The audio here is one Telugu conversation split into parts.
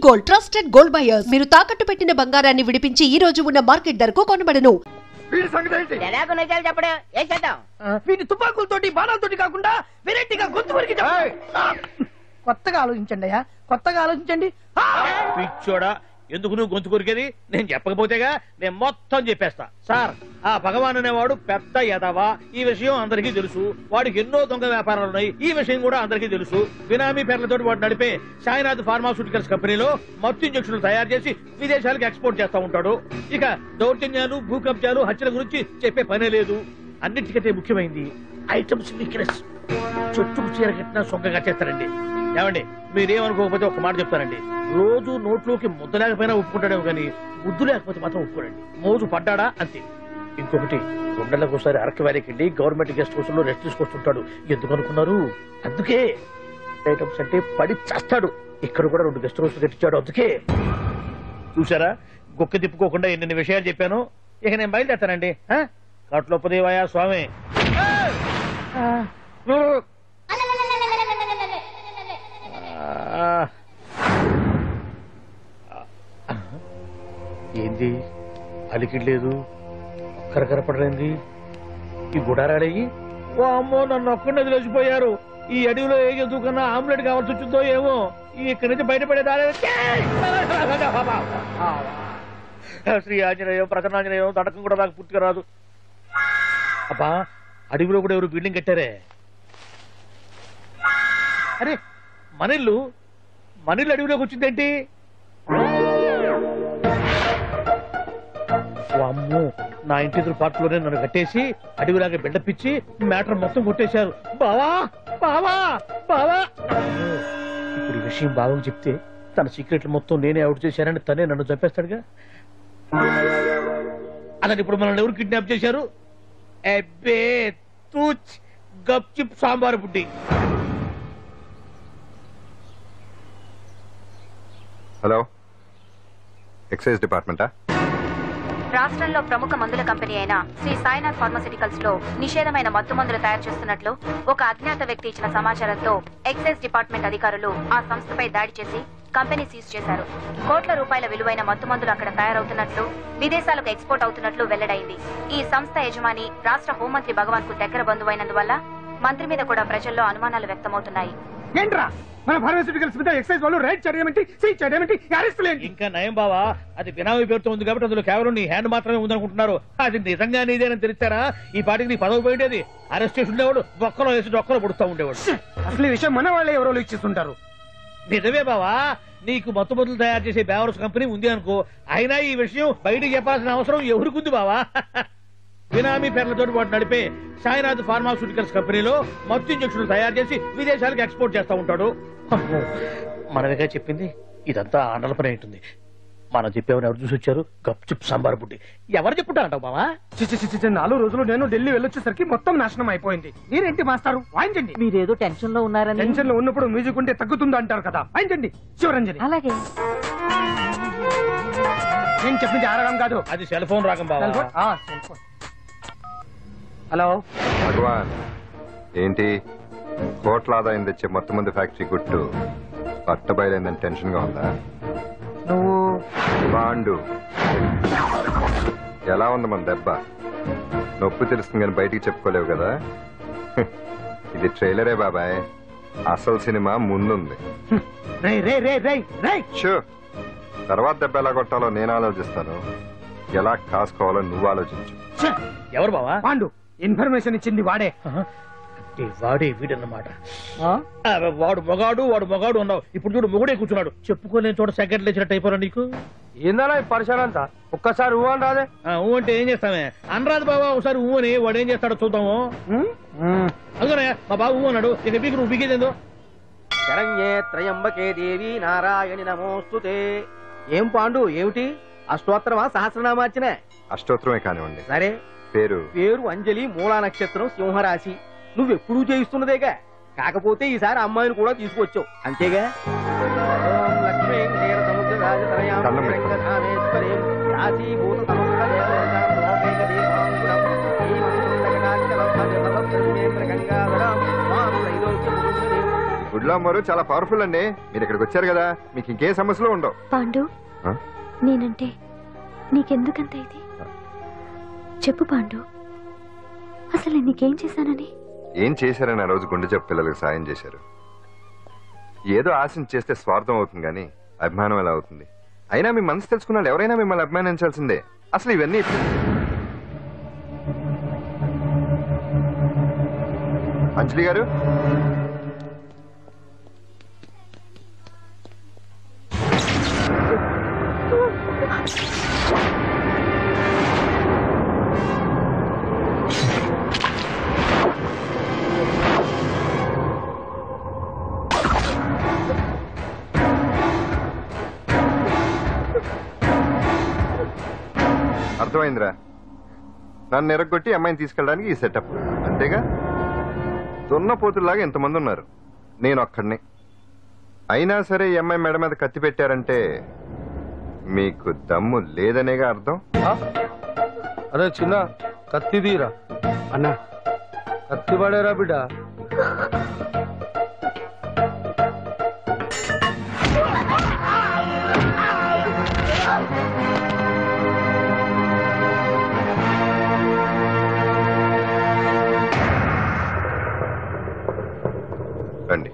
Gold trusted gold buyers. మీరు తాకట్టు పెట్టిన బంగారాన్ని విడిపించి ఈ రోజు ఉన్న మార్కెట్ ధరకు కొనబడను. వీటి తుపాకులతోటి బాణాలతోటి కాకుండా వెరైటీగా గొంతు వరకు కొత్తగా ఆలోచించండి అయ్యా, కొత్తగా ఆలోచించండి. పిచ్చోడా, ఎందుకు నువ్వు గొంతు కొరికేది? నేను చెప్పకపోతేగా నేను మొత్తం చెప్పేస్తా. సార్, ఆ భగవాన్ అనేవాడు పెద్ద యదవా, ఈ విషయం అందరికీ తెలుసు. వాడికి ఎన్నో దొంగ వ్యాపారాలు ఉన్నాయి, ఈ విషయం కూడా అందరికీ తెలుసు. బినామీ పేర్లతో వాడు నడిపే సాయినాథ్ ఫార్మాస్యూటికల్స్ కంపెనీలో మత్తు ఇంజక్షన్లు తయారు చేసి విదేశాలకు ఎక్స్పోర్ట్ చేస్తా ఉంటాడు. ఇక దౌర్జన్యాలు, భూ కబ్జాలు, హత్యల గురించి చెప్పే పనే లేదు. అన్నిటికంటే ముఖ్యమైంది ఐటమ్స్ వీక్నెస్. చుట్టుకు చీర కట్టినా సొంగగా చేస్తారండి. ఏమండి, మీరేమనుకోకపోతే ఒక మాట చెప్తారండి. రోజు నోట్లోకి ముద్ద లేకపోయినా ఒప్పుకుంటాడేమో కానీ ముద్దు లేకపోతే మాత్రం ఒప్పుకోడండి. మోజు పడ్డాడా అంతే. ఇంకొకటి, 2 నెలలకు అరకు వ్యాలీకి వెళ్ళి గవర్నమెంట్ గెస్ట్ హౌస్ లో రెస్ట్ తీసుకొస్తుంటాడు. ఎందుకు అనుకున్నారు? అందుకే ఐటమ్స్ అంటే పడి చేస్తాడు. ఇక్కడ కూడా 2 గెస్ట్ హౌస్ కట్టించాడు. అందుకే చూసారా, గుక్క తిప్పుకోకుండా ఎన్ని విషయాలు చెప్పాను. ఇక నేను బయలుదేరుతానండి. కట్లోపదేవయా స్వామి. ఏంది అలికిడ్లేదు, కరకరపడలేంది ఈ గుడారాడయ్యి? ఓ అమ్మో, నన్ను ఒక్కడిని వదిలేసిపోయారు. ఈ అడవిలో ఏ జంతువుకన్నా ఆమ్లెట్ కావాల్సి వచ్చిందో ఏమో. ఇక్కడి నుంచి బయటపడేదారే. శ్రీ ఆంజనేయం, ప్రసన్నాంజనేయం, తడకం కూడా నాకు పూర్తిగా రాదు. అబ్బా, అడవిలో కూడా ఎవరు బిల్డింగ్ కట్టారే? అరే, మనిల్లు అడవిలోకి వచ్చిందేంటి? అమ్మో, నా ఇంటి ఎదురు పార్కులోనే నన్ను కట్టేసి అడవిలాగా బిడ్డపిచ్చి మ్యాటర్ మొత్తం కొట్టేశారు. బావా బావా బావా. ఇప్పుడు ఈ విషయం బావకు చెప్తే తన సీక్రెట్లు మొత్తం నేనే అవుట్ చేశానని తనే నన్ను చంపేస్తాడుగా. అలాగే ఇప్పుడు మనల్ని ఎవరు కిడ్నాప్ చేశారు? అబ్బే తూచ్, గప్చిప్ సాంబార్ బుడ్డి. హలో, ఎక్సైజ్ డిపార్ట్మెంటా? రాష్ట్రంలో ప్రముఖ మందుల కంపెనీ అయిన శ్రీ సాయినాథ్ ఫార్మాస్యూటికల్స్ లో నిషేధమైన మత్తు మందులు తయారు చేస్తున్నట్లు ఒక అజ్ఞాత వ్యక్తి ఇచ్చిన సమాచారంతో ఎక్సైజ్ డిపార్ట్మెంట్ అధికారులు ఆ సంస్థపై దాడి చేసి కంపెనీ సీజ్ చేశారు. కోట్ల రూపాయల విలువైన మత్తు మందులు అక్కడ తయారవుతున్నట్లు, విదేశాలకు ఎక్స్పోర్ట్ అవుతున్నట్లు వెల్లడైంది. ఈ సంస్థ యజమాని రాష్ట్ర హోంమంత్రి భగవాన్ కు దగ్గర బంధువైనందువల్ల మంత్రి మీద కూడా ప్రజల్లో అనుమానాలు వ్యక్తమవుతున్నాయి. ఏంట్రా మన ఫార్మాస్యూటికల్స్ మీద ఎక్సైజ్ వాళ్ళు రైడ్ చేయడమేంటి, సీజ్ చేయడమేంటి, అరెస్ట్ లేదు? ఇంకా నయం బావా, అది బినామీ పేరుతో ఉంది కాబట్టి అందులో కేవలం నీ హ్యాండ్ మాత్రమే ఉందనుకుంటున్నారు. అది నిజంగా నీదేనని తెలిసారా ఈ పాటికి నీ పదవి పోయేది. అరెస్ట్ చేసి ఉండేవాడు, బొక్కలో వేసి డొక్కలో పుడుతూ ఉండేవాడు. అసలు ఈ విషయం మన వాళ్ళే ఎవరో ఇచ్చేస్తుంటారు. నిజమే బావా, నీకు మత్తు మందులు తయారు చేసే బేవర్స్ కంపెనీ ఉంది అనుకో, అయినా ఈ విషయం బయటికి చెప్పాల్సిన అవసరం ఎవరికుంది బావా? బినామీ పేర్లతో వాడు నడిపే సాయినాథ్ ఫార్మాస్యూటికల్స్ కంపెనీలో మత్తు ఇంజక్షన్లు తయారు చేసి విదేశాలకు ఎక్స్పోర్ట్ చేస్తా ఉంటాడు. మనమేగా చెప్పింది, ఇదంతా ఆండల పని ఉంటుంది. మనం చెప్పేవని ఎవరు చూసి వచ్చారు? గప్చుప్ సాంబార్ బుడ్డి. ఎవరు చెప్పుంటారంటావు బావా? 4 రోజులు నేను ఢిల్లీ వెళ్ళొచ్చేసరికి మొత్తం నాశనం అయిపోయింది. మీరేంటి మాస్టారు, వాయించండి. మీరేదో టెన్షన్ లో ఉన్నారని. టెన్షన్ లో ఉన్నప్పుడు మ్యూజిక్ ఉంటే తగ్గుతుందో అంటారు కదా, వాయించండి. శివరంజని. అలాగే. నేను చెప్పింది ఆరాగం కాదు, అది సెల్ ఫోన్ రాగం బావా. హలో భగవాన్, ఏంటి కోట్ల ఆదాయం తెచ్చే మొత్తం మంది ఫ్యాక్టరీ గుట్టు పట్టబయలైందని టెన్షన్ గా ఉందా? నువ్వు బాండు ఎలా ఉంది మన దెబ్బ? నొప్పి తెలుస్తుంది కానీ బయటికి చెప్పుకోలేవు కదా. ఇది ట్రైలరే బాబాయ్, అసలు సినిమా ముందుంది. తర్వాత దెబ్బ ఎలా కొట్టాలో నేను ఆలోచిస్తాను, ఎలా కాసుకోవాలో నువ్వు ఆలోచించు. ఎవరు బావా? పాండు. ఇన్ఫర్మేషన్ ఇచ్చింది వాడే. వాడే వీడన్నమాట. వాడు మొగాడు అన్నావు, ఇప్పుడు చూడు మొగుడే కూర్చున్నాడు. చెప్పుకోలేని చోట సెకండ్ లేచినట్టు అయిపోరా నీకు. ఏందన్నా ఈ పరిసరంతా? ఒక్కసారి ఊ అని రాదే? ఊ అంటే ఏం చేస్తామే? అనరాదు బాబా, ఒకసారి ఊ అని. వాడు ఏం చేస్తాడో చూద్దాము. అందుకనే మా బాబు ఊ అన్నాడు. ఇక బీకి నువ్వు బీకేదేందో. శరణ్యే త్రయంబకే దేవి నారాయణి నమోస్తుతే. ఏం పాండు, ఏమిటి అష్టోత్తరమా సహస్రనామార్చనే? అష్టోత్తరమే కానివ్వండి. సరే, పేరు అంజలి, మూలా నక్షత్రం, సింహరాశి. నువ్వెప్పుడూ చేయిస్తున్నదేగా, కాకపోతే ఈసారి అమ్మాయిని కూడా తీసుకొచ్చావు అంతేగా. లక్ష్మీ క్షీర సముద్ర రాజతనయాం రంగధామేశ్వరీం రాశీభూత సముద్ర లోకైక దీపాంకురం శ్రీమంతుం గంగాధరం మాం త్రైలోక్యం గుడ్లో అమ్మవారు చాలా పవర్ఫుల్ అండి. మీరు ఇక్కడికి వచ్చారు కదా, మీకు ఇంకే సమస్యలు ఉండవు. పాండు, నేనంటే నీకెందుకంత ఇది? చెప్పు పాండు, అసలు నేను నీకేం చేశానని? ఏం చేశారని ఆ రోజు గుండె జబ్బు పిల్లలకు సాయం చేశారు. ఏదో ఆశించి చేస్తే స్వార్థం అవుతుంది కానీ అభిమానం ఎలా అవుతుంది? అయినా మీ మనసు తెలుసుకున్న వాళ్ళు ఎవరైనా మిమ్మల్ని అభిమానించాల్సిందే. అసలు ఇవన్నీ అంజలి గారు, అర్థమైందిరా. నన్ను ఎరగొట్టి అమ్మాయిని తీసుకెళ్ళడానికి ఈ సెటప్ అంతేగా? దున్నపోతుల్లాగా ఎంతమంది ఉన్నారు, నేను ఒక్కడిని. అయినా సరే ఈ అమ్మాయి మెడ మీద కత్తి పెట్టారంటే మీకు దమ్ము లేదనేగా అర్థం. అరే చిన్న కత్తి తీరా అన్నా, కత్తి పడేరా బిడ్డ. రండి.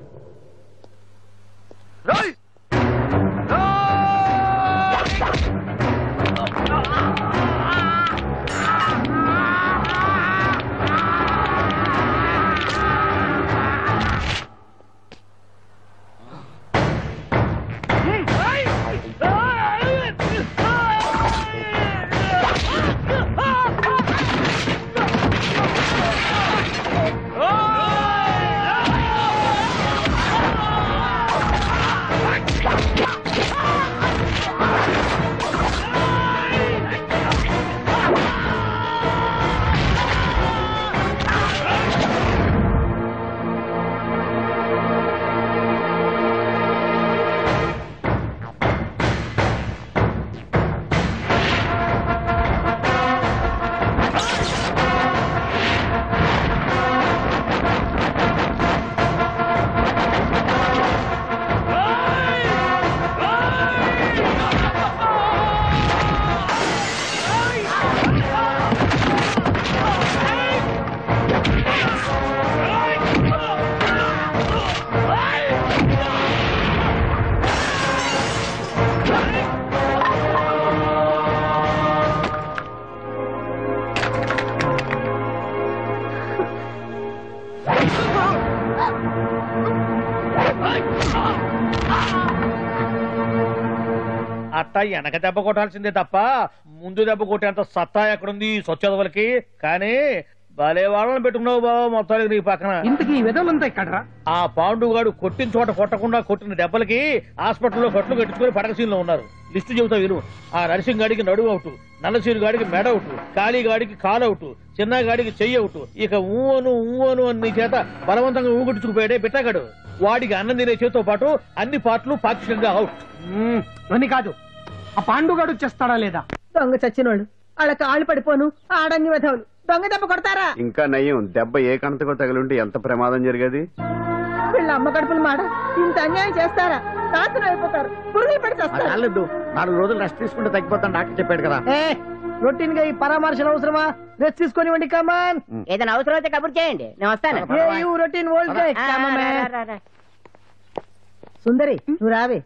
అట్ట వెనక దెబ్బ కొట్టాల్సిందే తప్ప ముందు దెబ్బ కొట్టేంత సత్తా ఎక్కడుంది సొచ్చదవలకి? కానీ భలే వాళ్ళని పెట్టుకున్నావు బాబా మొత్తానికి నీ పక్కన. ఇంతకీ ఈ విధంగా ఇక్కడ ఆ పాండుగాడు కొట్టిన చోట కొట్టకుండా కొట్టిన దెబ్బలకి హాస్పిటల్లో కట్లు కట్టించుకుని పడకసీన్లో ఉన్నారు. లిస్టు చెబుతా విను. ఆ నరసింగ్ గాడికి నడువు అవుట్, నల్లసీరు గాడికి మెడ అవుట్, కాళీ గాడికి కాలు అవుట్, చిన్న గాడికి చెయ్యి అవుట్. ఇక ఊవను అని నీ చేత బలవంతంగా ఊగుట్టుకుపోయాడే బిట్టగాడు, వాడికి అన్నం తినే చేతితో పాటు అన్ని పార్ట్లు పాక్షికంగా అవుట్. అని కాదు, ఆ పాండుగాడు చేస్తాడా లేదా? దొంగ చచ్చినోళ్ళు వాళ్ళ కాళ్ళు పడిపోను ఆడన్ని విధవులు దొంగ దెబ్బ కొడతారా? ఇంకా నయ్యం, దెబ్బ ఏ కణతకో తగిలింటే ఎంత ప్రమాదం జరిగేది. వీళ్ళ అమ్మ కడుపులు మాట ఇంత అన్యాయం చేస్తారా? నాశనం అయిపోతారు, పురుగులు పడి చేస్తారు. 4 రోజులు రెస్ట్ తీసుకుంటే తగ్గిపోతాను డాక్టర్ చెప్పాడు కదా. రొటీన్ గా ఈ పరామర్శలు అవసరమా? రెస్ట్ తీసుకొని కమాన్. ఏదైనా అవసరం అయితే కబుర్ చేయండి, నేను వస్తాను. రొటీన్ ఓల్డ్ సుందరి నువ్వు రావే.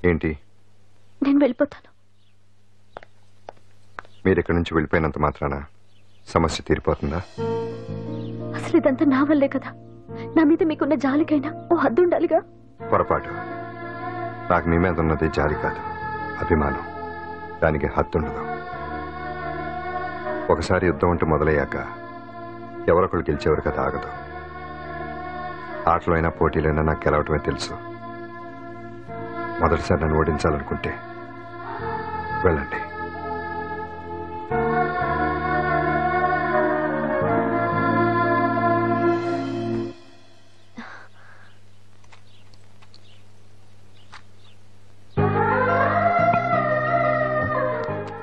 ఏంటి? నేను వెళ్ళిపోతాను. మీరు ఇక్కడి నుంచి వెళ్ళిపోయినంత మాత్రాన సమస్య తీరిపోతుందా? అసలు ఇదంతా నా వల్లే కదా. నా మీద మీకున్న జాలికైనా ఓ హద్దు ఉండాలిగా. పొరపాటు. నాకు మీ మీద ఉన్నది జాలి కాదు, అభిమానం. దానికి హద్దుండదు. ఒకసారి యుద్ధం అంటూ మొదలయ్యాక ఎవరొకరు గెలిచేవారు కదా ఆగదు. ఆటలో అయినా పోటీలైనా నాకు గెలవటమే తెలుసు. మొదటిసారి నన్ను ఓడించాలనుకుంటే వెళ్ళండి.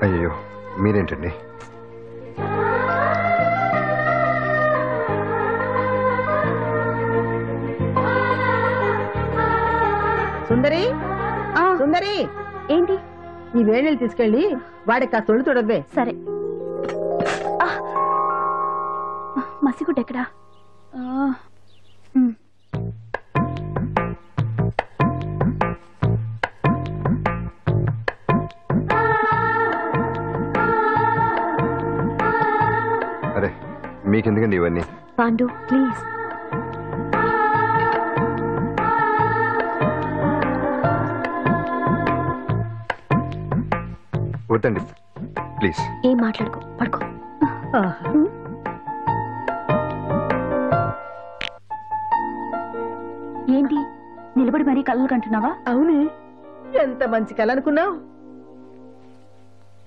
అయ్యో మీరేంటండి? సుందరి సుందరి, ఏంటి? ఈ వేణీలు తీసుకెళ్ళి వాడికి ఆ తొలి తొడవే. సరే. మసిగుడ్డ ఎక్కడా? అరే మీకెందుకండి ఇవన్నీ? పాండు ప్లీజ్. వద్దండి ప్లీజ్. ఏం మాట్లాడుకో, పడుకో. ఏంటి నిలబడి మరీ కళ్ళు కంటున్నావా? అవునే, ఎంత మంచి కళ అనుకున్నావు.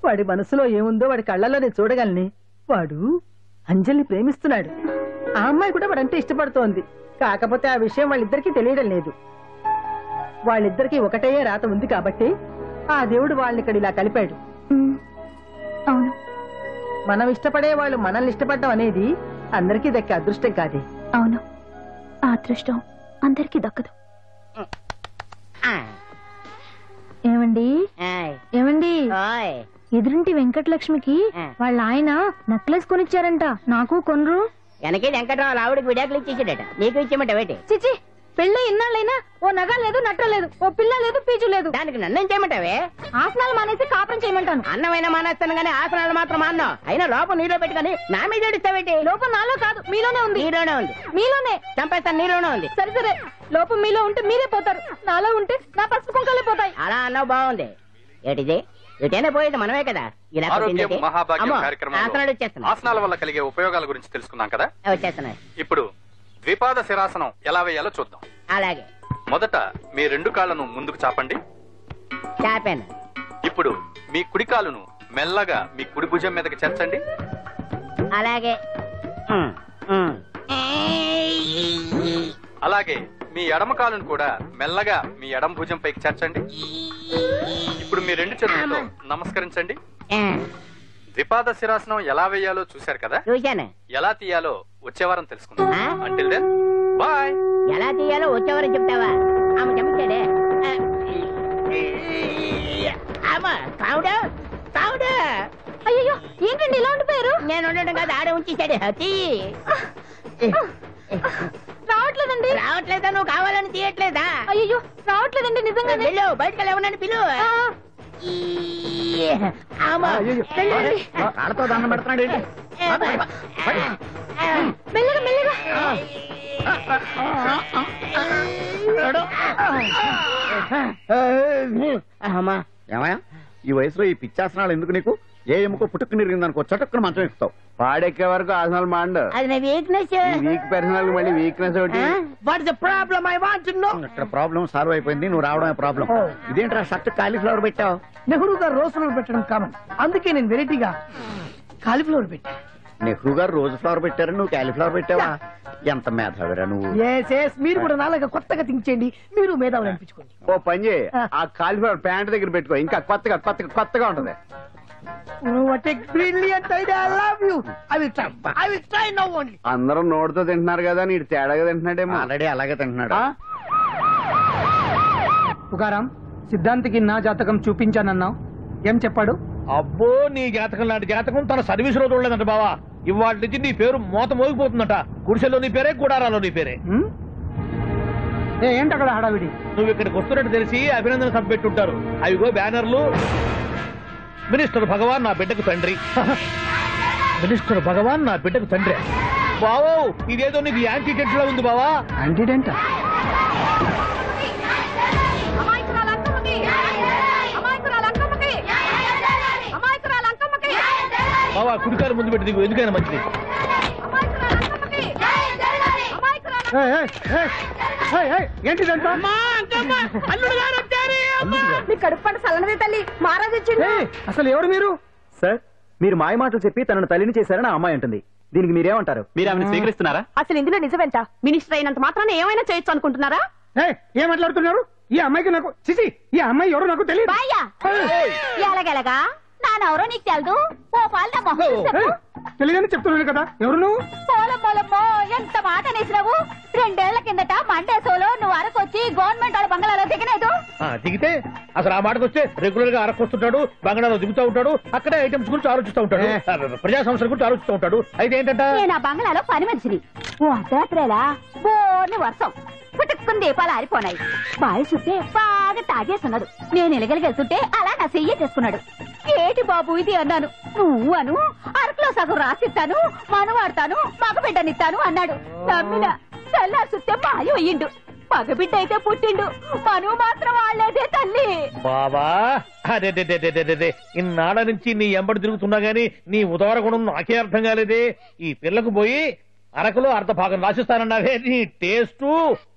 వాడి మనసులో ఏముందో వాడి కళ్ళల్లో నేను చూడగలని. వాడు అంజలిని ప్రేమిస్తున్నాడు. ఆ అమ్మాయి కూడా వాడంటే ఇష్టపడుతోంది. కాకపోతే ఆ విషయం వాళ్ళిద్దరికీ తెలియడం లేదు. వాళ్ళిద్దరికీ ఒకటే రాత ఉంది కాబట్టి ఆ దేవుడు వాళ్ళని ఇక్కడ ఇలా కలిపాడు. అవును, మనం ఇష్టపడే వాళ్ళు మనల్ని ఇష్టపడడం అనేది అందరికీ దక్కే అదృష్టం కాదే. అవును, ఆ అదృష్టం అందరికీ దక్కదు. ఏమండి ఏమండి, ఎదురింటి వెంకటలక్ష్మికి వాళ్ళ ఆయన నెక్లెస్ కొనిచ్చారంట. నాకు కొనరు? వెనకే వెంకటరావు ఆవిడకి విడాకులు ఇచ్చేసాడట, నీకు ఇచ్చేమంట వేటి? చిచి, పెళ్ళి ఇన్నాళ్ళైనా ఓ నగ లేదు, నట్ట లేదు, ఓ పిల్ల లేదు, పీచు లేదు. దానికి నన్ను చేయమంటావే? ఆసనాలు మానేసి కాపురం చేయమంటాను. అన్నమైనా మానేస్తాను గానీ ఆసనాలు మాత్రం అన్నా. అయినా లోపం నీలో పెట్టుకుని నా మీద ఏడుస్తావేటి? లోపం నాలో కాదు, మీలోనే ఉంది. నీలోనే ఉంది. మీలోనే చంపేస్తాను, నీలోనే ఉంది. సరే సరే, లోపం మీలో ఉంటే మీరే పోతారు, నాలో ఉంటే నా పసుపు కుంకలే పోతాయి. అలా అన్నావు, బాగుంది. ఏటిది? ఎటైనా పోయేది మనమే కదా. ఇలా ఆరోగ్యం మహాభాగ్యం కార్యక్రమంలో ఆసనాలు వచ్చేస్తున్నాయి. ఆసనాల వల్ల కలిగే ఉపయోగాల గురించి తెలుసుకున్నాం కదా. వచ్చేస్తున్నాయి. ఇప్పుడు ద్విపాద శిరాసనం ఎలా వేయాలో చూద్దాం. అలాగే. మొదట మీ 2 కాళ్ళను ముందుకు చాపండి. చాపాను. ఇప్పుడు మీ కుడి కాలును మెల్లగా మీ కుడి భుజం మీదకి చేర్చండి. అలాగే. అలాగే మీ ఎడమ కాలును కూడా మెల్లగా మీ ఎడమ భుజం పైకి చేర్చండి. ఇప్పుడు మీ 2 చేతులతో నమస్కరించండి. ద్విపాద శిరాసనం ఎలా వేయాలో చూశారు కదా. చూశాను. ఎలా తీయాలో వచ్చే వారం తెలుసుకుందాం. Until then bye. ఎలా తీయాలో వచ్చేవారని చెప్తావా? ఆమె చెప్తాడే. అయ్యో, ఏంటండి ఇలా ఉండిపోయారు? నేను ఉండడం కాదు, ఆడే ఉంచేసాడే. రావట్లేదండి. రావట్లేదా? నువ్వు కావాలని తీయట్లేదా? అయ్యో, రావట్లేదండి నిజంగా. వెళ్ళు, బయటకు వెళ్ళవనని పిలు. కాళ్ళతో దండం పెడుతున్నాడు. మెల్లగా మెల్లగా. ఏమయ్యా, ఈ వయసులో ఈ పిచ్చాసనాలు ఎందుకు నీకు? ఏ ఎముకో పుట్టుకు నిరిగిందనుకో చటుక్కున మంచం ఎక్కుతావు. పాడెక్కే వరకు ఆసనాలు మాండు. అది నా వీక్నెస్. వీక్ పర్సనల్ మళ్ళీ వీక్నెస్ ఒకటి. What is the problem? I want to know. ఇక్కడ ప్రాబ్లం సాల్వ్ అయిపోయింది, నువ్వు రావడమే ప్రాబ్లం. ఇదేంట్రా షర్ట్ కాలీఫ్లవర్ పెట్టావు? నెహ్రూ గారు రోజ్ ఫ్లవర్ పెట్టడం కామన్, అందుకే నేను వెరైటీగా కాలీఫ్లవర్ పెట్టా. నెహ్రూ గారు రోజు ఫ్లవర్ పెట్టారు, నువ్వు కాలీఫ్లవర్ పెట్టావా? ఎంత మేధావిరా నువ్వు. మీరు కూడా నాలాగా కొత్తగా థింక్ చేయండి, మీరు మేధావులు అనిపించుకోండి. ఓ పని చేయి, ఆ కాలీఫ్లవర్ ప్యాంట్ దగ్గర పెట్టుకో, ఇంకా కొత్తగా ఉంటది. What a brilliant idea! I love you. I will try. I will try now only. అందరూ నోటితో తింటున్నారు కదా, నీడు తేడాగా తింటున్నాడేమో. ఆల్రెడీ అలాగే తింటున్నాడు. పుకారం, సిద్ధాంతికి నా జాతకం చూపించానన్నావు, ఏం చెప్పాడు? అబ్బో, నీ జాతకం లాంటి జాతకం తన సర్వీస్ లో చూడలేదంట బావా. ఇవాళ నుంచి నీ పేరు మోత మోగిపోతుందట. గుడిసెలో నీ పేరే, గుడారాలో నీ పేరే. ఏంటి అక్కడ హడావిడి? నువ్వు ఇక్కడికి వస్తున్నట్టు తెలిసి అభినందన సభ పెట్టుంటారు. అవిగో బ్యానర్లు. మినిస్టర్ భగవాన్ నా బిడ్డకు తండ్రి. మినిస్టర్ భగవాన్ నా బిడ్డకు తండ్రి. బావో, ఇదేదో నీకు యాంటీడెంట్ లా ఉంది బావా. యాంటీడెంట్? బావా, కుడికారు ముందు పెట్టి దిగు, ఎందుకైనా మంచిది. అసలు ఎవరు మీరు? సార్, మీరు మాయ మాటలు చెప్పి తనను తల్లిని చేశారని ఆ అమ్మాయి అంటుంది. దీనికి మీరేమంటారు? మీరు ఆమెను స్వీకరిస్తున్నారా? అసలు ఇందులో నిజమేంట? మినిస్టర్ అయినంత మాత్రాన్ని ఏమైనా చేయొచ్చు అనుకుంటున్నారా? ఏం మాట్లాడుతున్నారు? ఈ అమ్మాయికి నాకు చిచి, ఈ అమ్మాయి ఎవరో నాకు తెలియదు. ఎలాగెలగా నానెవరో నీకు తెలదు ఓ పాలనమ్మా తెలియదని చెప్తున్నాను కదా ఎవరు నువ్వు పోలమ్మో ఎంత మాట అనేసినావు 2 ఏళ్ల కిందట మండేసోలో నువ్వు అరకొచ్చి గవర్నమెంట్ వాళ్ళ బంగ్లాలో దిగలేదు దిగితే అసలు ఆ మాటకు వస్తే రెగ్యులర్ గా అరకొస్తుంటాడు, బంగాళాలో దిగుతూ ఉంటాడు, అక్కడే ఐటమ్స్ గురించి ఆలోచిస్తూ ఉంటాడు, ప్రజా సంస్థల గురించి ఆలోచిస్తూ ఉంటాడు. అయితే ఏంటంటే నేను ఆ బంగ్లాలో పని మనిషిని. ఓ అర్ధరాత్రేలా బోర్ని వర్షం పుట్టుకుని దీపాలు ఆరిపోనాయి. బావి చుట్టే బాగా తాగేస్తున్నాడు. నేను ఎలగలిగెళ్తుంటే అలా నా చెయ్యి చేసుకున్నాడు. ఏటి బాబు ఇది అన్నాను. నువ్వు అను అరకులో సగం రాసిస్తాను, మనవాడతాను, మగబిడ్డనిస్తాను అన్నాడు. నమ్మిన తెల్లారి చూస్తే మాయం అయ్యిండు. మగబిడ్డ అయితే పుట్టిండు, మనువు మాత్రం వాళ్ళేదే తల్లి. బాబా అదే ఇన్నాళ్ళ నుంచి నీ ఎంబడి తిరుగుతున్నా గానీ నీ ఉదార గుణం నాకే అర్థం కాలేదే. ఈ పిల్లకు పోయి అరకులో అర్ధ భాగం రాసిస్తానన్నావే, నీ టేస్ట్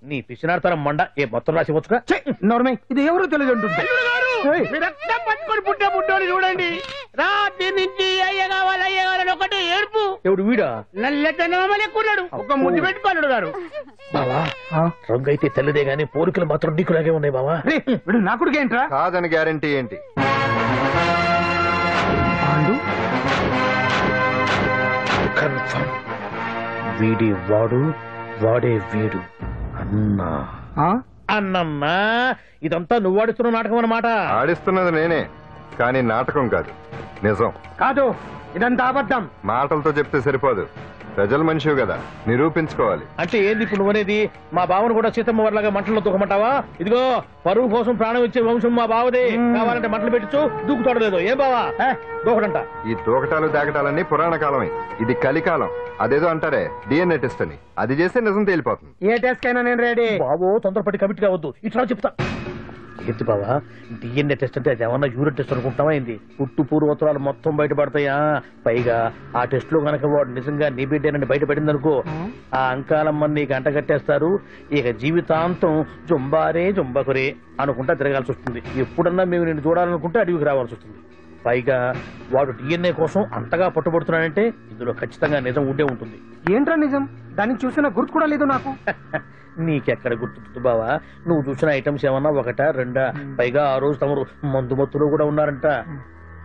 నీ పిచ్చినాడతనం మండ. ఏ మొత్తం రాసి వచ్చుగా నోర్మే ఇది ఎవరో తెలియదు అంటుంది. రక్తం పట్టుకొని పుట్టే పుట్టోని చూడండి. రాత్రి నుంచి అయ్య కావాలని ఒకటి ఏడుపు. ఎవడు వీడా? నల్లెట్టనమని ఎక్కున్నాడు. ఒక ముద్దు పెట్టుకోన్నాడు గారు. బావా రంగు అయితే తెల్లదే గానీ పోలికలు మాత్రం నీకులాగే ఉన్నాయి బావా. వీడు నా కొడుకు ఏంట్రా? కాదని గ్యారంటీ ఏంటి? కన్ఫర్మ్ వీడి వాడు, వాడే వీడు. అన్నా అన్నమ్మా ఇదంతా నువ్వు ఆడిస్తున్న నాటకం అన్నమాట. ఆడిస్తున్నది నేనే, కానీ నాటకం కాదు, నిజం కాదు. ఇదంతా అబద్ధం. మాటలతో చెప్తే సరిపోదు, ప్రజల మనిషివి కదా, నిరూపించుకోవాలి. అంటే ఏంది ఇప్పుడు నువ్వనేది? మా బావను కూడా సీతమ్మ వారిలాగా మంటల్లో దూకమంటావా? ఇదిగో పరువు కోసం ప్రాణం ఇచ్చే వంశం మా బావదే. కావాలంటే మంటలు పెట్టచ్చు, దూకుతాడలేదు. ఏం బావా దూకడంట? ఈ దూకటాలు దాకటాలన్నీ పురాణ కాలమే, ఇది కలికాలం. అదేదో అంటారే డిఎన్ఏ టెస్ట్ అని, అది చేస్తే నిజం తేలిపోతుంది. ఏ టెస్ట్ కైనా నేను రెడీ. బాబో తొందరపడి కమిట్ కావద్దు, ఇట్లా చెప్తా. ఏంటి బావా డిఎన్ఏ టెస్ట్ అంటే అది ఏమన్నా యూరిన్ టెస్ట్ అనుకుంటావా ఏంది? పుట్టు పూర్వోత్తరాలు మొత్తం బయటపడతాయా? పైగా ఆ టెస్ట్ లో గనక వాడు నిజంగా నీ బిడ్డేనని బయటపడింది అనుకో, ఆ అంకాలమ్మని నీకు అంట కట్టేస్తారు. ఇక జీవితాంతం జుంబారే జుంబకురే అనుకుంటా తిరగాల్సి వస్తుంది. ఎప్పుడన్నా మేము నిన్ను చూడాలనుకుంటే అడవికి రావాల్సి వస్తుంది. పైగా వాడు డిఎన్ఏ కోసం అంతగా పట్టుబడుతున్నాడంటే ఇందులో ఖచ్చితంగా నిజం ఉండే ఉంటుంది. ఏంట్రా నిజం? దాన్ని చూసిన గుర్తు కూడా లేదు నాకు. నీకెక్కడ గుర్తుంది బావా? నువ్వు చూసిన ఐటమ్స్ ఏమన్నా ఒకటా రెండా? పైగా ఆ రోజు తమరు మందు మత్తులో కూడా ఉన్నారంట.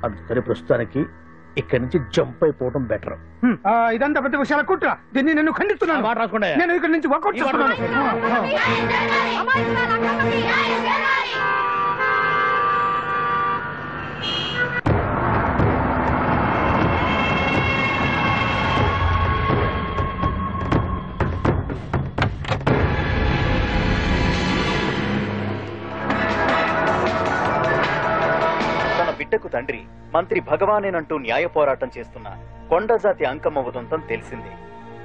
అందుకని ప్రస్తుతానికి ఇక్కడి నుంచి జంప్ అయిపోవడం బెటర్. ఇదంతా పెద్ద విషయాల కుట్ర. దీన్ని నేను ఖండిస్తున్నాను. మాట రాకుండా నేను ఇక్కడి నుంచి వర్కౌట్ చేస్తున్నాను. బిడ్డకు తండ్రి మంత్రి భగవానేనంటూ న్యాయ పోరాటం చేస్తున్న కొండజాతి అంకమ్మ ఉదంతం తెలిసింది.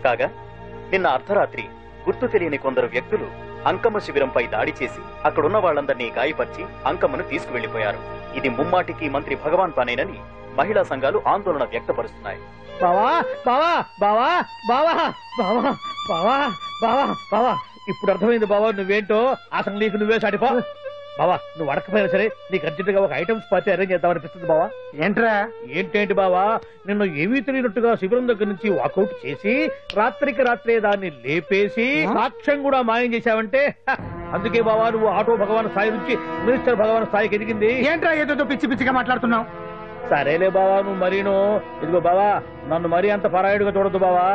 కాగా నిన్న అర్ధరాత్రి గుర్తు తెలియని కొందరు వ్యక్తులు అంకమ్మ శిబిరంపై దాడి చేసి అక్కడున్న వాళ్లందరినీ గాయపరిచి అంకమ్మను తీసుకువెళ్లిపోయారు. ఇది ముమ్మాటికి మంత్రి భగవాన్ పనేనని మహిళా సంఘాలు ఆందోళన వ్యక్తపరుస్తున్నాయి. బావా బావా బావా బావా బావా బావా బావా బావా ఇప్పుడు అర్థమైంది బావా నువ్వేంటో. అసలు నీకు నువ్వే సాటిపో బావా. నువ్వు అడకపోయినా సరే నీకు అర్జెంట్ గా ఒక ఐటమ్స్ పార్టీ అరేంజ్ చేద్దామనిపిస్తుంది బావా. ఏంట్రా? ఏంటేంటి బావా, నిన్ను ఏమీ తెలియనట్టుగా శిబిరం దగ్గర నుంచి వాకౌట్ చేసి రాత్రికి రాత్రే దాన్ని లేపేసి సాక్ష్యం కూడా మాయం చేశావంటే అందుకే బావా నువ్వు ఆటో భగవాన్ స్థాయి నుంచి మినిస్టర్ భగవాన్ స్థాయికి ఎదిగింది. ఏంట్రా ఏదో పిచ్చి పిచ్చిగా మాట్లాడుతున్నావు? సరేలే బావా నువ్వు మరీను. ఇదిగో బావా నన్ను మరీ అంత పరాయుడుగా చూడద్దు బావా.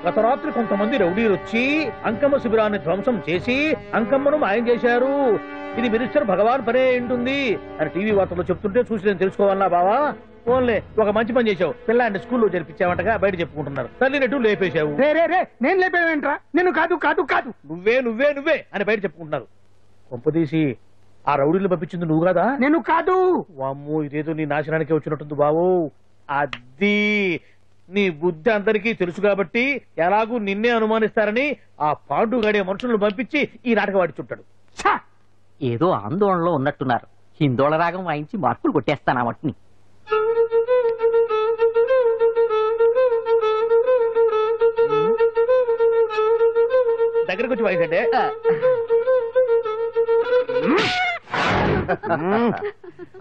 గత రాత్రి కొంతమంది రౌడీలు వచ్చి అంకమ్మ శిబిరాన్ని ధ్వంసం చేసి అంకమ్మను మాయం చేశారు. ఇది మినిస్టర్ భగవాన్ పనే ఉంటుంది అని టీవీ వార్తల్లో చెప్తుంటే చూసి నేను తెలుసుకోవాలా బావా? ఓన్లే ఒక మంచి పని చేశావు, పిల్లాన్ని స్కూల్లో జరిపించావంటగా బయట చెప్పుకుంటున్నారు. తల్లినట్టు లేపేశావు. నేను లేపేవేంట్రా? నేను కాదు కాదు కాదు నువ్వే నువ్వే నువ్వే అని బయట చెప్పుకుంటున్నారు. కొంపదీసి ఆ రౌడీలు పంపించింది నువ్వు కాదా? నేను కాదు. వామ్మో ఇదేదో నీ నాశనానికి వచ్చినట్టుంది బావు. అది నీ బుద్ధి అందరికీ తెలుసు కాబట్టి ఎలాగూ నిన్నే అనుమానిస్తారని ఆ పాండు గడే మనుషులను పంపించి ఈ నాటకం ఆడిచుంటాడు. ఏదో ఆందోళనలో ఉన్నట్టున్నారు. హిందోళ రాగం వాయించి మార్కులు కొట్టేస్తాను ఆ మట్టిని. దగ్గరకు వచ్చి వాయించండి.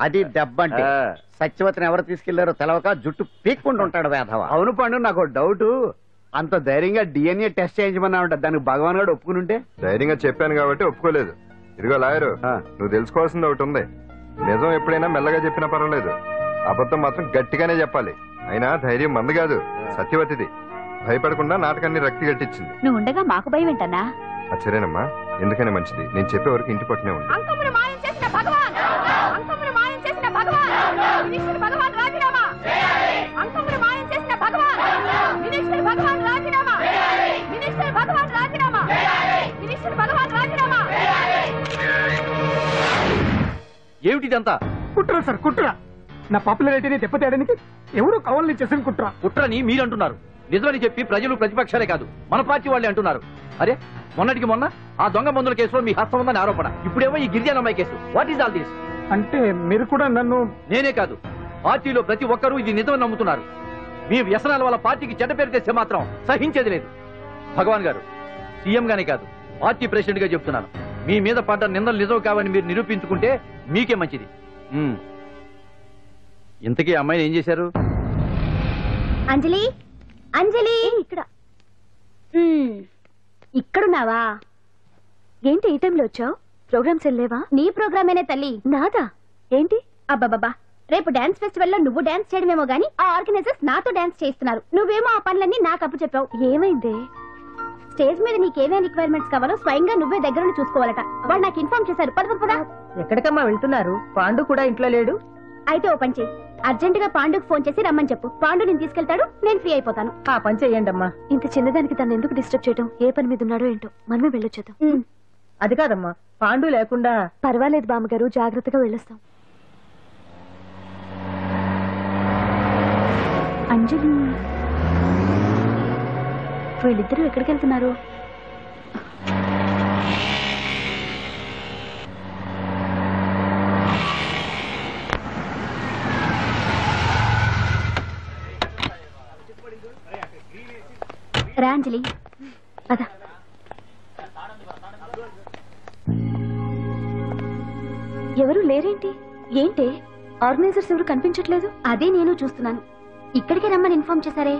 అది దెబ్బంటే సత్యవతిని ఎవరు తీసుకెళ్లారో తెలవక జుట్టు పీక్కుంటూ ఉంటాడు వేధవ. అవును పండు, నాకు డౌట్. అంత ధైర్యంగా డిఎన్ఏ టెస్ట్ చేయించమన్నా ఉంటా, దానికి భగవాన్ గారు ఒప్పుకుని ఉంటే. ధైర్యంగా చెప్పాను కాబట్టి ఒప్పుకోలేదు. ఇదిగో లాయరు, నువ్వు తెలుసుకోవాల్సింది ఒకటి ఉంది. నిజం ఎప్పుడైనా మెల్లగా చెప్పినా పర్వాలేదు, అబద్ధం మాత్రం గట్టిగానే చెప్పాలి. అయినా ధైర్యం మంది కాదు, సత్యవతిది. భయపడకుండా నాటకాన్ని రక్తి గట్టించింది. నువ్వు ఉండగా మాకు భయం ఏంటన్నా? సరేనమ్మా, ఎందుకనే మంచిది. నేను చెప్పే వరకు ఇంటి పట్టునే ఉంది. అంకమును మాయం చేసిన భగవాన్, అంకమును మాయం చేసిన భగవాన్, వినిష్ఠుడు భగవాన్ రాజీనామా. అంకమును మాయం చేసిన భగవాన్, వినిష్ఠుడు భగవాన్ రాజీనామా. వినిష్ఠుడు భగవాన్ రాజీనామా. వినిష్ఠుడు భగవాన్ రాజీనామా. ఏమిటిదంతా? కుట్ర సార్, కుట్ర. నా పాపులారిటీని దెబ్బతేయడానికి ఎవరు కావాలని చేసిన కుట్ర. కుట్రని మీరంటున్నారు. నిజమని చెప్పి ప్రజలు ప్రతిపక్షాలే కాదు, మన పార్టీ వాళ్ళే అంటున్నారు. అరే, మొన్నటికి మొన్న ఆ దొంగ మందుల కేసులో మీ హస్తం ఉందని ఆరోపణ. ఇప్పుడేమో ఈ గిరిజన అమ్మాయి case. What is all this? అంటే మీరు కూడా నన్ను... నేనే కాదు, పార్టీలో ప్రతి ఒక్కరూ ఇది నిజమని నమ్ముతున్నారు. మీ వ్యసనాల వల్ల పార్టీకి చెడ్డ పేరు తెస్తే మాత్రం సహించేది లేదు. భగవాన్ గారు, సీఎం గానే కాదు, పార్టీ ప్రెసిడెంట్ గా చెప్తున్నాను. మీ మీద పడ్డ నిందలు నిజం కావని మీరు నిరూపించుకుంటే మీకే మంచిది. ఇంతకీ అమ్మాయిని ఏం చేశారు? అంజలి, అంజలి, ఇక్కడ ఇక్కడున్నావా? ఏంటి ఈ టైంలో వచ్చావు? ప్రోగ్రామ్స్ వెళ్ళేవా? నీ ప్రోగ్రామేనే తల్లి. నాదా? ఏంటి? అబ్బాబాబా, రేపు డాన్స్ ఫెస్టివల్ లో నువ్వు డాన్స్ చేయడమేమో గానీ ఆ ఆర్గనైజర్స్ నాతో డాన్స్ చేస్తున్నారు. నువ్వేమో ఆ పనులన్నీ నాకు అప్పు చెప్పావు. ఏమైంది? స్టేజ్ మీద నీకేమేం రిక్వైర్మెంట్స్ కావాలో స్వయంగా నువ్వే దగ్గర చూసుకోవాలట. వాళ్ళు నాకు ఇన్ఫార్మ్ చేశారు. పద. ఎక్కడికమ్మా వెళ్తున్నారు? పాండు కూడా ఇంట్లో లేడు. అయితే ఓ పని చేయి, అర్జెంట్ గా పాండుకు ఫోన్ చేసి రమ్మని చెప్పు. పాండు నేను తీసుకెళ్తాడు, నేను ఫ్రీ అయిపోతాను. ఆ పని చెయ్యండి అమ్మా. ఇంత చిన్నదానికి తను ఎందుకు డిస్టర్బ్ చేయడం? ఏ పని మీద ఉన్నాడో ఏంటో, మనమే వెళ్ళొచ్చేద్దాం. అది కాదమ్మా, పాండు లేకుండా... పర్వాలేదు బామ్మగారు, జాగ్రత్తగా వెళ్ళొస్తాం. అంజలి, వీళ్ళిద్దరూ ఎక్కడికి వెళ్తున్నారు? రాంజలి, అదా ఎవరు లేరేంటి? ఏంటి ఆర్గనైజర్స్ ఎవరు కనిపించట్లేదు? అదే నేను చూస్తున్నాను. ఇక్కడికే రమ్మని ఇన్ఫార్మ్ చేశారే.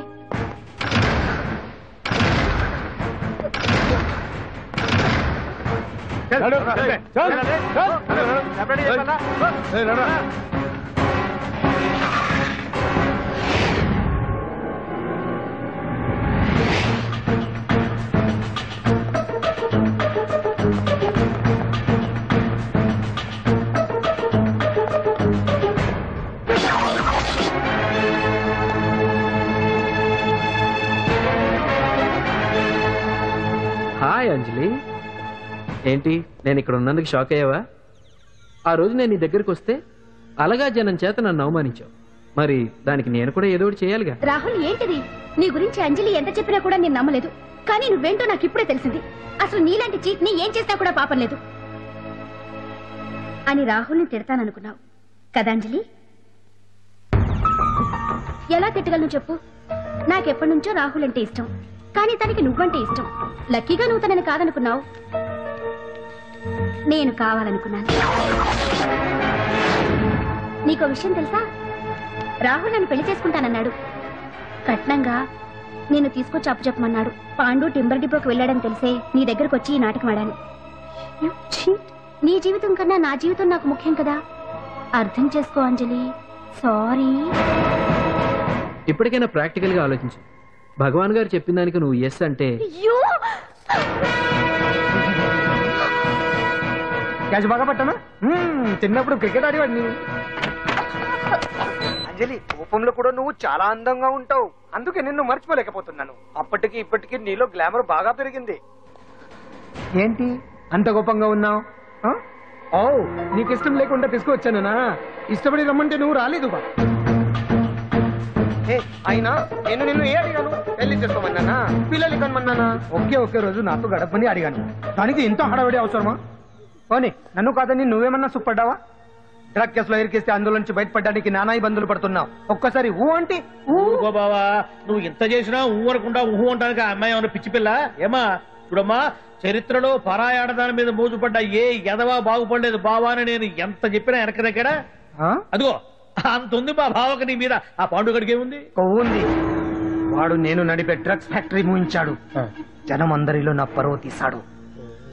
హాయ్ అంజలి, ఏంటి నేను ఇక్కడ ఉన్నందుకు షాక్ అయ్యావా? ఆ రోజు నేను నీ దగ్గరికి వస్తే అలగా జనం చేత నన్ను అవమానించావు. మరి దానికి నేను కూడా ఏదో ఒకటి చేయాలిగా. రాహుల్, ఏంటిది? నీ గురించి అంజలి ఎంత చెప్పినా కూడా నేను నమ్మలేదు. కానీ నువ్వేంటో నాకు ఇప్పుడే తెలిసింది. అసలు నీలాంటి చీట్ ని ఏం చేసినా కూడా పాపం లేదు అని రాహుల్ని తిడతాననుకున్నావు కదా అంజలి? ఎలా తిట్టగలను చెప్పు? నాకెప్పటి నుంచో రాహుల్ అంటే ఇష్టం, కానీ తనకి నువ్వంటే ఇష్టం. లక్కీగా నువ్వు తనని కాదనుకున్నావు, నేను కావాలనుకున్నాను. నీకో విషయం తెలుసా? రాహుల్ నన్ను పెళ్లి చేసుకుంటానన్నాడు. కట్నంగా నేను తీసుకొచ్చి అప్పు చెప్పమన్నాడు. పాండు టింబర్ డిపోకి వెళ్ళాడని తెలిసే నీ దగ్గరకు వచ్చి ఈ నాటకం ఆడాను. నీ జీవితం కన్నా నా జీవితం నాకు ముఖ్యం కదా, అర్థం చేసుకో అంజలి. సారీ. ఇప్పటికైనా ప్రాక్టికల్ గా ఆలోచించు. భగవాన్ గారు చెప్పిన దానికి నువ్వు ఎస్ అంటే క్యాచ్ బాగా పట్టానా? చిన్నప్పుడు క్రికెట్ ఆడేవాడిని. అంజలి, కోపంలో కూడా నువ్వు చాలా అందంగా ఉంటావు. అందుకే నిన్ను మర్చిపోలేకపోతున్నాను. అప్పటికి ఇప్పటికి నీలో గ్లామర్ బాగా పెరిగింది. ఏంటి అంత కోపంగా ఉన్నావు? ఓ, నీకు ఇష్టం లేకుండా తీసుకువచ్చానా? ఇష్టపడి రమ్మంటే నువ్వు రాలేదు. అయినా నేను నిన్ను ఏ అడిగాను? పెళ్లి చేసుకోమన్నానా, పిల్లలు కనమన్నానా? ఒకే రోజు నాతో గడపని అడిగాను. దానికి ఇంత హడావిడి అవసరమా? పోనీ నన్ను కాదని నువ్వేమన్నా సుప్పడ్డావా? డ్రగ్ కేసులో ఇరికిస్తే అందులో నుంచి బయటపడడానికి నానా ఇబ్బందులు పడుతున్నావు. ఒక్కసారి ఊ అంటే ఊరుకో బావా, నువ్వు ఇంత చేసినా ఊరకుండా ఊహు అంటానికి ఆ అమ్మాయి ఏమన్నా పిచ్చి పిల్ల? ఏమా చూడమ్మా, చరిత్రలో పరాయాడదాని మీద మోజుపడ్డ ఏ ఎదవా బాగుపడలేదు బావా అని నేను ఎంత చెప్పినా వెనక దగ్గర. అదిగో అంత ఉంది మా బావకి నీ మీద. ఆ పాండుగడికి ఏముంది? ఉంది. వాడు నేను నడిపే డ్రగ్స్ ఫ్యాక్టరీ మూయించాడు. జనం అందరిలో నా పరువు తీశాడు.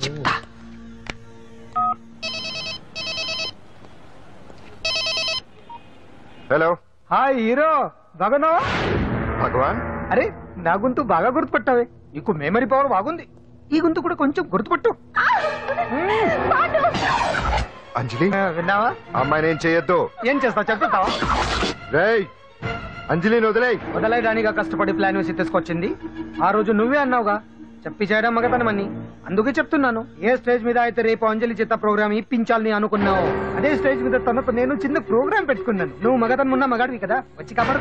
చెప్తా. హలో. హాయ్ హీరో, బాగున్నావా? భగవాన్, అరే నా గొంతు బాగా గుర్తుపట్టావే. నీకు మెమరీ పవర్ బాగుంది. ఈ గొంతు కూడా కొంచెం గుర్తుపట్టు. అంజలి విన్నావా? అమ్మాయి నేను చేయొద్దు. ఏం చేస్తావు చెప్తావా? రేయ్, అంజలిని వదిలేయ్. వదలైదానిగా కష్టపడి ప్లాన్ వేసి తీసుకొచ్చింది. ఆ రోజు నువ్వే అన్నావుగా చెప్పి చేయడం మగతనమని. అందుకే చెప్తున్నాను, ఏ స్టేజ్ మీద అయితే రేపు అంజలి చేత ప్రోగ్రామ్ ఇప్పించాలని అనుకున్నావు, అదే స్టేజ్ మీద తనకు నేను చిన్న ప్రోగ్రామ్ పెట్టుకున్నాను. నువ్వు మగతనం ఉన్న మగాడివి కదా, వచ్చి కాపాడు.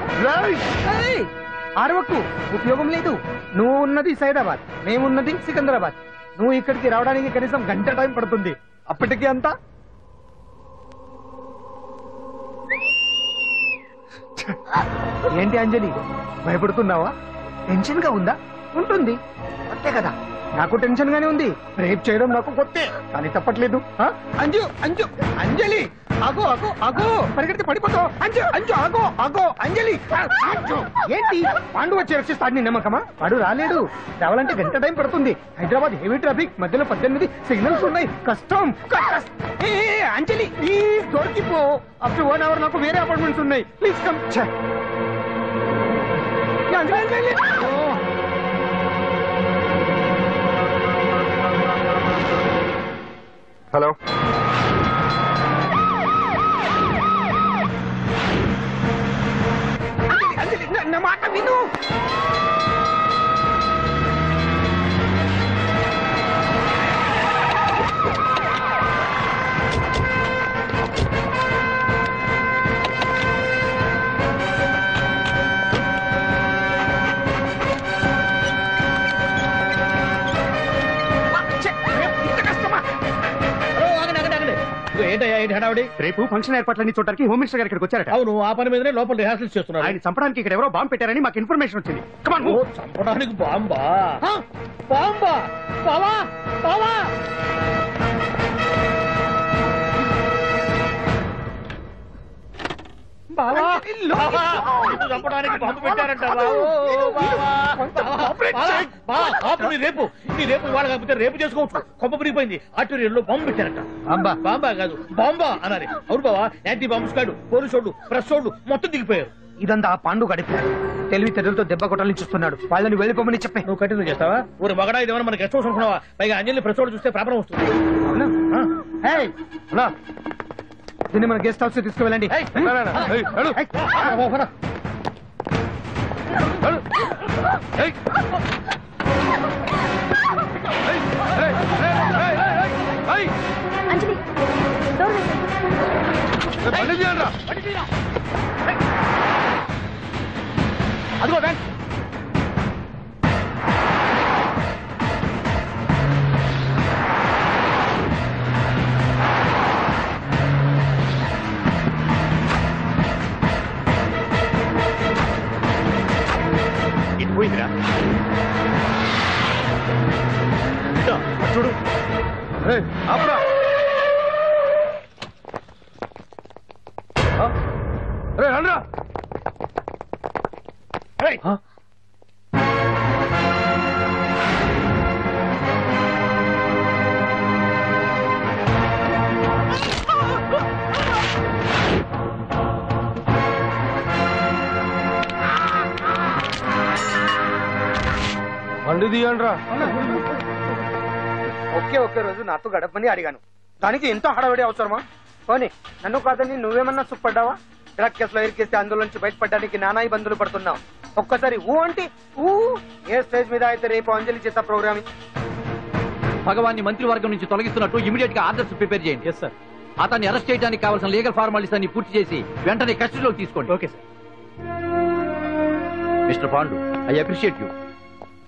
ఆరవకు, ఉపయోగం లేదు. నువ్వు ఉన్నది సైదాబాద్, మేమున్నది సికింద్రాబాద్. నువ్వు ఇక్కడికి రావడానికి కనీసం గంట టైం పడుతుంది. అప్పటికి అంతా ఏంటి అంజలి, భయపడుతున్నావా? టెన్షన్ గా ఉందా? ఉంటుంది, అంతే కదా. నాకు టెన్షన్ గానే ఉంది. రేప్ చేయడం నాకు కొత్తే, కానీ తప్పట్లేదు. అంజు అంజు అంజలి, ఆగో ఆగో ఆగో, పరిగెడితే పడిపోతావు. అంజు అంజు ఆగో ఆగో అంజలి. ఏంటి పాండు వచ్చి రక్షిస్తాడు నీ నమ్మకమా? వాడు రాలేడు. రావాలంటే గంట టైం పడుతుంది. హైదరాబాద్ హెవీ ట్రాఫిక్, మధ్యలో 18 సిగ్నల్స్ ఉన్నాయి, కష్టం. అంజలి ప్లీజ్ దొరికిపో. అప్పుడు 1 అవర్ నాకు వేరే అపార్ట్మెంట్స్ ఉన్నాయి. Please come. హలో. నా మాట విను. రేపు ఫంక్షన్ ఏర్పాట్లన్నీ చూడడానికి హోమ్ మినిస్టర్ గారు ఇక్కడికి వచ్చారట. అవును, ఆ పని మీదనే లోపల రిహార్సల్స్ చేస్తున్నారు. ఆయన చంపడానికి ఇక్కడ ఎవరో బాంబు పెట్టారని మాకు ఇన్ఫర్మేషన్ వచ్చింది. చంపడానికి బాంబా? బాంబా? బావా బావా, చంపడానికి బాంబు పెట్టారంట. రేపు నీ రేపు ఇవాళ కాకపోతే రేపు చేసుకోవచ్చు. కొప్ప పిరిగిపోయింది. ఆర్టీరియల్లో బాంబు పెట్టారంట. బాంబా కాదు, బాంబా అనాలి. అవును బావా, యాంటీ బాంబు స్క్వాడ్, పోలీసు వాళ్ళు, ప్రెస్ వాళ్ళు మొత్తం దిగిపోయారు. ఇదంతా ఆ పాండు గడిపారు. తెలివితేటలతో దెబ్బ కొట్టాలని చూస్తున్నాడు. వాళ్ళని వెళ్ళిపోమని చెప్పే. నువ్వు కంటిన్యూ చేస్తావా? ఊరు మగడా ఇదేమన్నా మనకి గెస్ట్ హౌస్ అనుకున్నావా? పైగా అంజలి ప్రెస్ వాళ్ళు చూస్తే ప్రాబ్లం వస్తుంది. దీన్ని మన గెస్ట్ హౌస్ తీసుకువెళ్ళండి. అంజలి అదిగో బ్యాంక్. ఇది పోయిందిరా. చూడు ఆపురా. రండ్రా. బండి తీయండ్రా. ఒకే రోజు నాతో గడపని అడిగాను, దానికి ఎంతో హడావిడి అవసరమా? పోనీ నన్ను కాదని నువ్వేమన్నా సుఖపడ్డావా? డ్రగ్ కేసులో ఇరికేస్తే అందులో నుంచి బయటపడడానికి నానా ఇబ్బందులు పడుతున్నావు. ఒక్కసారి ఊ అంటే ఊ. ఏ స్టేజ్ మీద అయితే రేపు అంజలి చేత ప్రోగ్రామ్ భగవాన్ని మంత్రివర్గం నుంచి తొలగిస్తున్నట్టు ఇమీడియట్ గా ఆర్డర్స్ ప్రిపేర్ చేయండి. సార్, అతన్ని అరెస్ట్ చేయడానికి కావాల్సిన లీగల్ ఫార్మాలిటీస్ అన్ని పూర్తి చేసి వెంటనే కస్టడీలోకి తీసుకోండి. Okay sir. Mister Pandu, I appreciate you.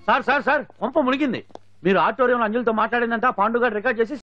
Sir sir sir, కొంప మునిగింది. మీరు ఆడిటోరియంలో అంజలితో మాట్లాడిందంట పాండు గారు రికార్డ్ చేసి